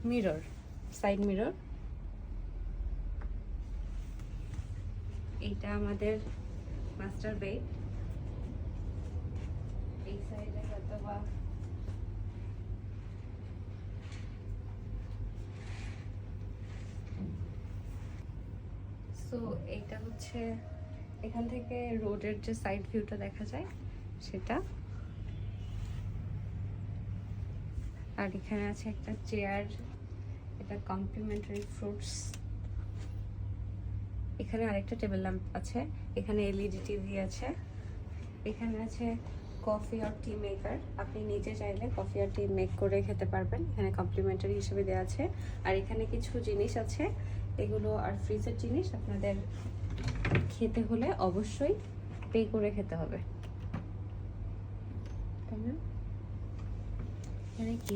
Mirror, side mirror. এইটা আমাদের master bed. এই সাইডে অথবা সো এইটা হচ্ছে এখান থেকে রোডের যে সাইড ভিউটা দেখা যায় সেটা। আর এখানে আছে একটা চেয়ার, এটা কমপ্লিমেন্টারি ফ্রুটস। এখানে আরেকটা টেবিল ল্যাম্প আছে, এখানে এলইডি টিভি আছে, এখানে আছে কফি আর টি মেকার। আপনি নিজে চাইলে কফি আর টি মেক করে খেতে পারবেন, এখানে কমপ্লিমেন্টারি হিসেবে দেওয়া আছে। আর এখানে কিছু জিনিস আছে, এগুলো আর ফ্রিজের জিনিস আপনাদের খেতে হলে অবশ্যই পে করে খেতে হবে, তাই না? এখানে কি